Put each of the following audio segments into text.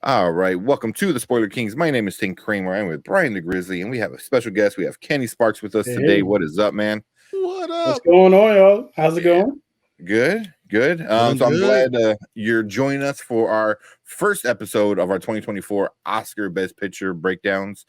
All right, welcome to the Spoiler Kings. My name is Tim Kramer. I'm with Brian the Grizzly, and we have a special guest. We have Kenny Sparks with us Hey, today. hey, What is up, man? What what's up? going on, y'all? How's it Yeah, going? good, good. Doing So I'm good. glad you're joining us for our first episode of our 2024 Oscar Best Picture breakdowns.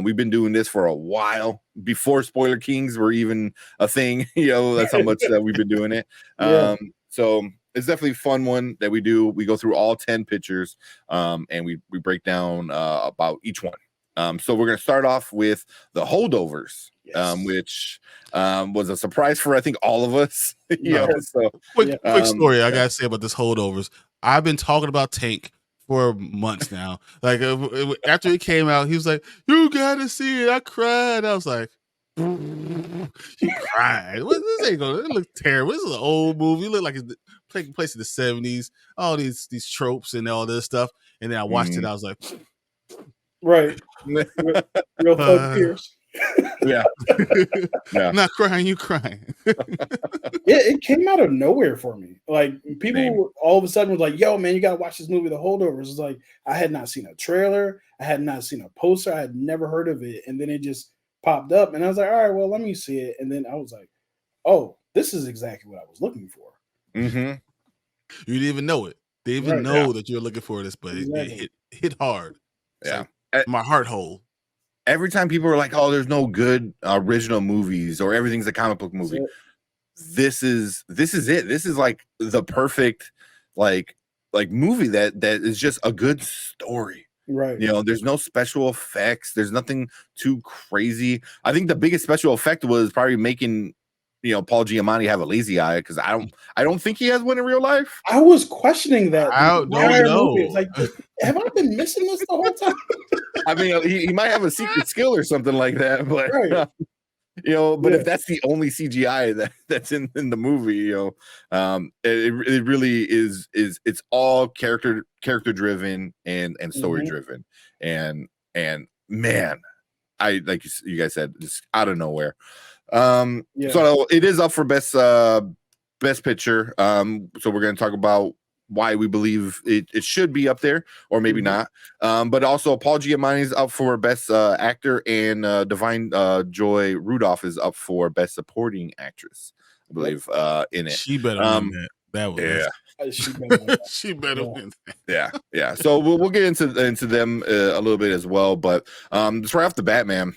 We've been doing this for a while before Spoiler Kings were even a thing. That's how much that we've been doing it. Yeah, So it's definitely a fun one that we do. We go through all 10 pictures, and we break down about each one. So we're gonna start off with the Holdovers, yes, which was a surprise for I think all of us. yeah, So Quick, yeah, quick story I yeah. gotta say about this holdovers. I've been talking about Tank for months now. Like after it came out, he was like, "You gotta see it." I cried. I was like, "You cried? What this ain't gonna? It looks terrible. This is an old movie. It look like it's taking place in the '70s. All these tropes and all this stuff." And then I watched it. Mhm. I was like, right. Real, real thug uh, tears. Yeah, yeah, "Not crying. You crying?" Yeah, it came out of nowhere for me. Like same. people all of a sudden was like, "Yo, man, you gotta watch this movie, The Holdovers." It's like I had not seen a trailer, I had not seen a poster, I had never heard of it, and then it just popped up, and I was like, "All right, well, let me see it." And then I was like, "Oh, this is exactly what I was looking for." Hmm. You didn't even know it. They didn't even Right, Yeah, know that you were looking for this, but it exactly. hit hard. It's yeah. like my heart hole. Every time people are like, "Oh, there's no good original movies, or everything's a comic book That's movie," it. this is it. This is like the perfect like movie that is just a good story. Right. There's no special effects. There's nothing too crazy. I think the biggest special effect was probably making Paul Giamatti have a lazy eye because I don't think he has one in real life. I was questioning that the I don't entire movie. It's know. like, have I been missing this the whole time? I mean, he might have a secret skill or something like that, but Right. but if Yeah. that's the only CGI that's in the movie, it really is it's all character driven and story Hmm. driven, and man, I like you guys said, just out of nowhere. Yeah. So it is up for best picture. So we're going to talk about why we believe it should be up there, or maybe Hmm. not. But also Paul Giamatti's up for best actor, and Divine Joy Rudolph is up for best supporting actress, I Yep. believe, in it. She better win Um, that. That was yeah, She better win that. she better Yeah. win that. yeah. So we'll get into them a little bit as well. But just right off the bat, man.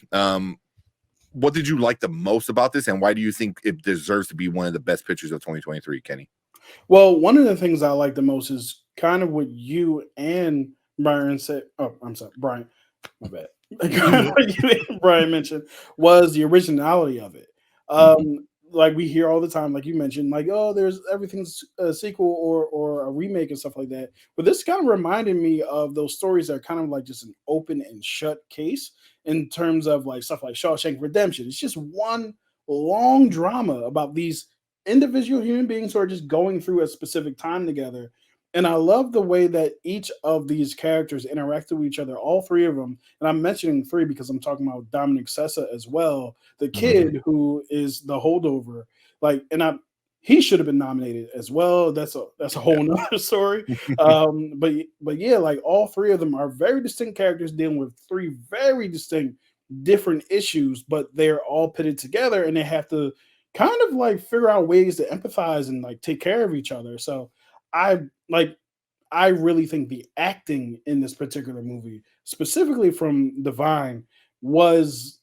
What did you like the most about this, and why do you think it deserves to be one of the best pictures of 2023, Kenny? Well, one of the things I like the most is kind of what you and Brian said. Oh, I'm sorry, Brian. My bad. Kind of what you and Brian mentioned was the originality of it. Mhm. Like we hear all the time, like you mentioned, like oh, there's everything's a sequel or a remake and stuff like that. But this kind of reminded me of those stories that are kind of like just an open and shut case in terms of like stuff like Shawshank Redemption. It's just one long drama about these individual human beings who are just going through a specific time together. And I love the way that each of these characters interact with each other, all three of them. And I'm mentioning three because I'm talking about Dominic Sessa as well, the Mhm. kid who is the holdover. Like, and I he should have been nominated as well. That's a Yeah. whole nother story. But yeah, like all three of them are very distinct characters dealing with three very distinct different issues, but they're all pitted together and they have to kind of like figure out ways to empathize and like take care of each other. So I like I really think the acting in this particular movie, specifically from Divine, was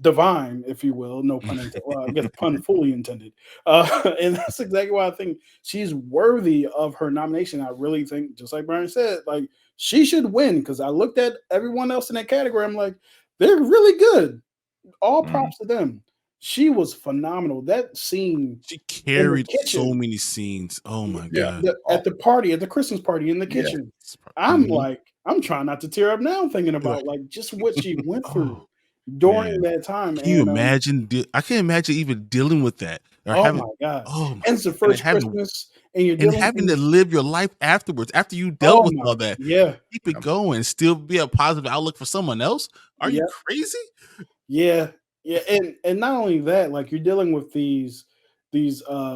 divine, if you will. No pun intended. Well, I guess pun fully intended. And that's exactly why I think she's worthy of her nomination. I really think, just like Brian said, like she should win because I looked at everyone else in that category. I'm like, they're really good. All Mhm. props to them. She was phenomenal. That scene She in the carried so kitchen, many scenes. Oh my Yeah. god. Oh, at the party, at the Christmas party in the yeah. kitchen. I'm Mm-hmm. like, I'm trying not to tear up now thinking You're like, about like just what she went through oh during man. that time. Can you And imagine? I can't imagine even dealing with that or oh having. my god, Oh my and it's the god! And first Christmas, and you're dealing having to with live your life afterwards after you dealt oh with my all that. yeah, Keep it Yeah. going. Still be a positive outlook for someone else. Are you yeah, crazy? yeah, yeah, and not only that, like you're dealing with these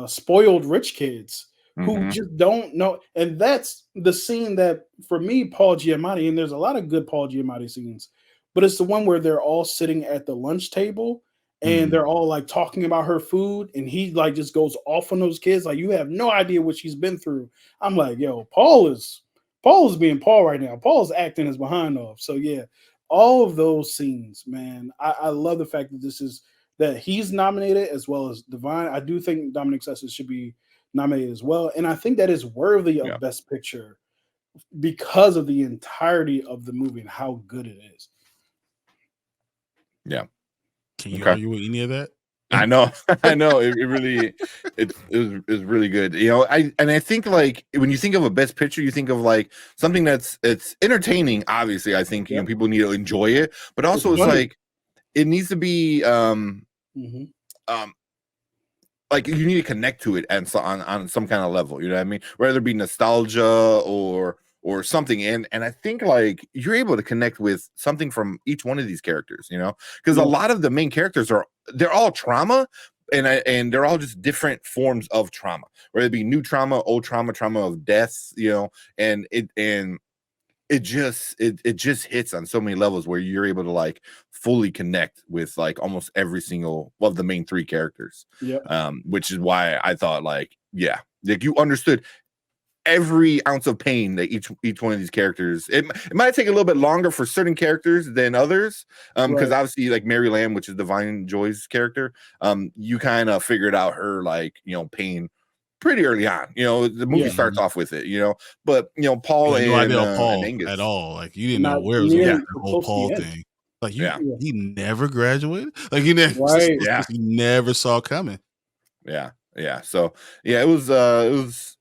spoiled rich kids who Mhm. just don't know. And that's the scene that, for me, Paul Giamatti, and there's a lot of good Paul Giamatti scenes, but it's the one where they're all sitting at the lunch table and Mhm. they're all like talking about her food, and he like just goes off on those kids. Like, you have no idea what she's been through. I'm like, yo, Paul is being Paul right now. Paul's acting his behind off. So yeah, all of those scenes, man. I love the fact that that he's nominated as well as Divine. I do think Dominic Sessions should be nominated as well. And I think that is worthy Yeah. of Best Picture because of the entirety of the movie and how good it is. Yeah. Can you Okay. argue with any of that? I know. I know. It really it was really good. You know, I think like when you think of a best picture, you think of like something it's entertaining, obviously. I think Yep. people need to enjoy it, but also it's funny. like it needs to be Mhm. like you need to connect to it and on some kind of level, you know what I mean? Whether it be nostalgia or something. And I think like you're able to connect with something from each one of these characters, you know, because a Yeah. lot of the main characters they're all trauma, and they're all just different forms of trauma, whether it be new trauma, old trauma, trauma of death, you know, and it just hits on so many levels where you're able to like fully connect with like almost every single of the main three characters, Yep. which is why I thought like, yeah, like you understood every ounce of pain that each one of these characters. It might take a little bit longer for certain characters than others, because Right. obviously like Mary Lamb, which is Divine Joy's character, you kind of figured out her like, you know, pain pretty early on. You know, the movie Yeah. starts off with it, you know, but you know, You Paul had no idea about and Paul at Angus. all. Like you didn't know Not where it was going nearly with Yeah, the so whole close to Paul the end. thing. Like yeah, Yeah. he never graduated. Like he never, Right. yeah, he never saw coming. yeah. So yeah, it was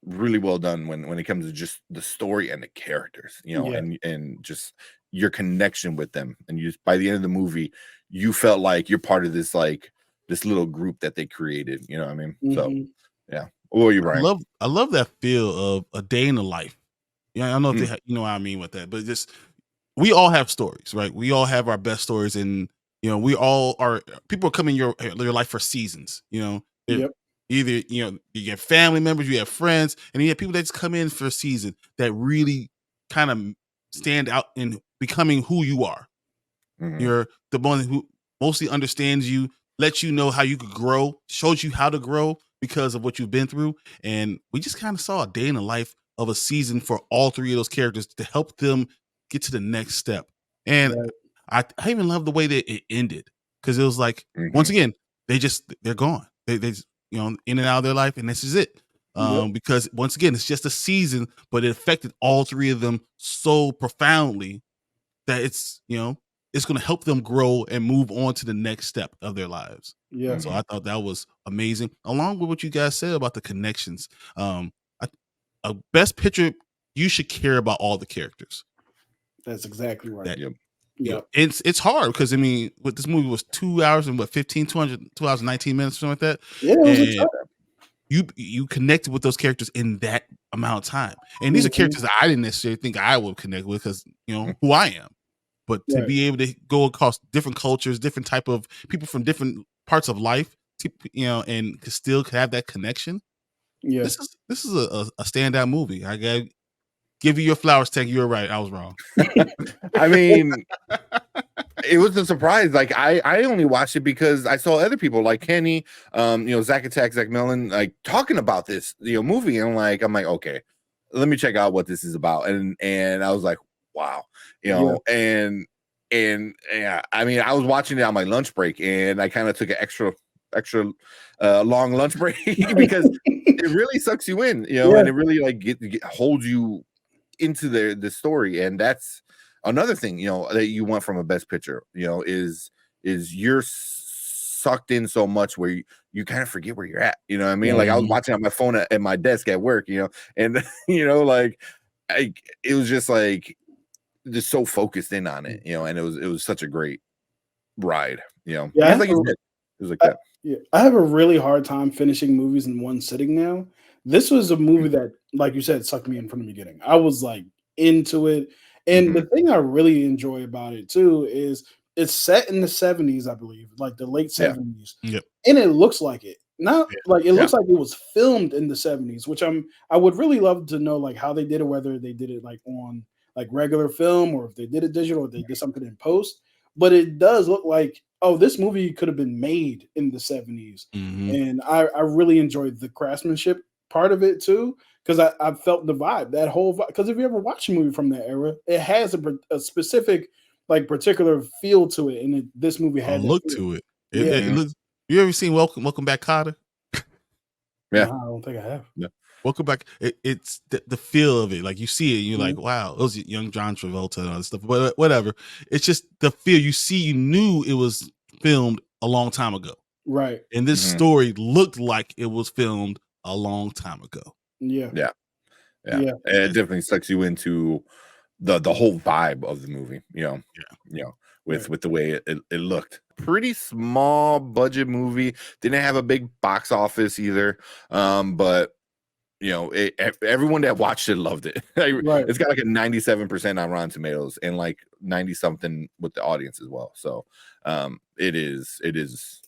really well done when it comes to just the story and the characters, you know, Yeah. and just your connection with them. And you by the end of the movie, you felt like you're part of this like this little group that they created, you know what I mean? So Mhm. yeah. What were you, Brian? I love that feel of a day in the life. Yeah, I don't know if Mm. you know what I mean with that, but just we all have stories, right? We all have our best stories, and you know, we all are people come in your life for seasons. You know, Yep. either you know you have family members, you have friends, and you have people that just come in for a season that really kind of stand out in becoming who you are. Mhm. You're the one who mostly understands you, lets you know how you could grow, shows you how to grow because of what you've been through. And we just kind of saw a day in the life of a season for all three of those characters to help them get to the next step. And Right. I even love the way that it ended because it was like, once Mhm. again, they're gone. They just, you know, in and out of their life, and this is it. Yep. Because once again, it's just a season, but it affected all three of them so profoundly that it's, you know, it's going to help them grow and move on to the next step of their lives. Yeah. So Mhm. I thought that was amazing, along with what you guys said about the connections. Um, I, a best picture, you should care about all the characters. That's exactly right. That Yep. you know, Yep. it's hard because I mean, what this movie was 2 hours and what 2 hours and 19 minutes, something like that, Yeah, it was a and tough. you connected with those characters in that amount of time. And these are Mhm. characters that I didn't necessarily think I would connect with because you know who I am. But to Right. be able to go across different cultures, different type of people from different parts of life, you know, and to still have that connection, Yeah. this is a standout movie. I gotta give you your flowers, Tech. You were right. I was wrong. I mean, it was a surprise. Like I only watched it because I saw other people like Kenny, you know, Zach Attack, Zach Mellon, like talking about this, you know, movie, and I'm like, okay, let me check out what this is about, and I was like, wow, you Yeah. know, and yeah, I mean, I was watching it on my lunch break, and I kind of took an extra long lunch break because it really sucks you in, you know, Yeah. and it really like holds you into the story. And that's another thing, you know, that you want from a best picture, you know, is you're sucked in so much where you kind of forget where you're at, you know what I mean? Right. Like I was Mhm. watching on my phone at my desk at work, you know, and you know, like it was just like just so focused in on it, you know, and it was such a great ride, you know, Yeah. just like you said, it was like that. Yeah, I have a really hard time finishing movies in one sitting now. This was a movie that, like you said, sucked me in from the beginning. I was like into it. And Mm-hmm. the thing I really enjoy about it too is it's set in the 70s, I believe, like the late Yeah. 70s. Yep. And it looks like it. Not like it looks like it was filmed in the 70s, which I would really love to know like how they did it, whether they did it like on like regular film or if they did it digital or they did something in post. But it does look like, oh, this movie could have been made in the 70s. Mhm. And I really enjoyed the craftsmanship part of it too, because I felt the vibe, that whole vibe. Because if you ever watch a movie from that era, it has a specific like particular feel to it, and this movie A had that look feel. to it. Yeah. It looks. You ever seen Welcome Back, Kotter? Yeah. No, I don't think I have. Welcome Back. It's the feel of it. Like you see it, and you're like, Mhm. wow, it was young John Travolta and all this stuff. But whatever. It's just the feel. You see, you knew it was filmed a long time ago, Right. and this Mhm. story looked like it was filmed a long time ago. Yeah. Yeah. Yeah. And it definitely sucks you into the whole vibe of the movie, Yeah. with Right. the way it looked. Pretty small budget movie. Didn't have a big box office either. But everyone that watched it loved it. Right. It's got like a 97% on Rotten Tomatoes and like 90 something with the audience as well. So it is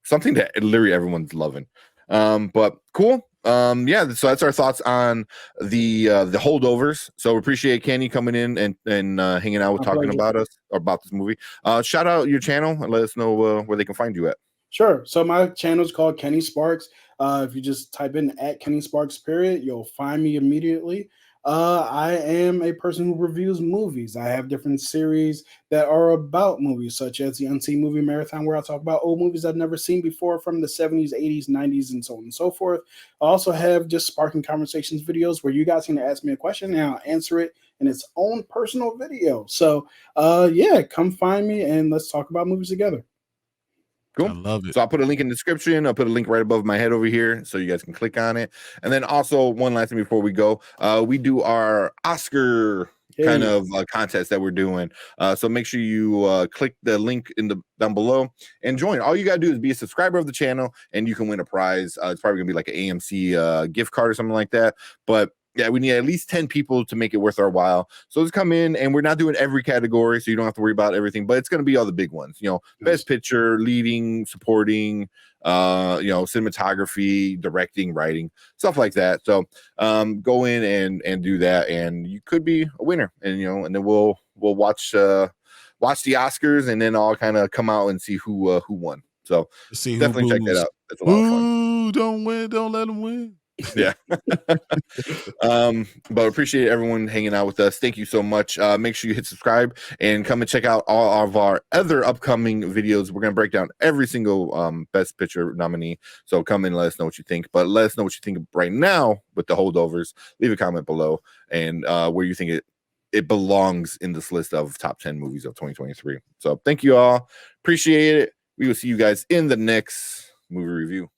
something that literally everyone's loving. But cool. Yeah, so that's our thoughts on the Holdovers. So we appreciate Kenny coming in and hanging out with My talking pleasure. about us about this movie. Shout out your channel and let us know where they can find you at. Sure. So my channel is called Kenny Sparks. If you just type in at Kenny Sparks period, you'll find me immediately. I am a person who reviews movies. I have different series that are about movies, such as the Unseen Movie Marathon, where I talk about old movies I've never seen before from the 70s, 80s, 90s, and so on and so forth. I also have just Sparking Conversations videos where you guys can ask me a question and I'll answer it in its own personal video. So yeah, come find me and let's talk about movies together. Cool. I love it. So I'll put a link in the description. I'll put a link right above my head over here so you guys can click on it. And then also one last thing before we go, we do our Oscar kind of contest that we're doing. So make sure you click the link down below and join. All you got to do is be a subscriber of the channel and you can win a prize. It's probably gonna be like an AMC gift card or something like that. But yeah, we need at least 10 people to make it worth our while. So just come in, and we're not doing every category, so you don't have to worry about everything, but it's going to be all the big ones, best picture, leading, supporting, cinematography, directing, writing, stuff like that. So go in and do that, and you could be a winner. And and then we'll watch the Oscars, and then I'll kind of come out and see who won. So See who definitely check that boos. out. That's a lot of fun. Ooh, don't win. Don't let them win. Yeah. But appreciate everyone hanging out with us. Thank you so much. Make sure you hit subscribe and come and check out all of our other upcoming videos. We're gonna break down every single best picture nominee. So come and let us know what you think. But let us know what you think right now with the Holdovers. Leave a comment below and where you think it belongs in this list of top 10 movies of 2023. So thank you all. Appreciate it. We will see you guys in the next movie review.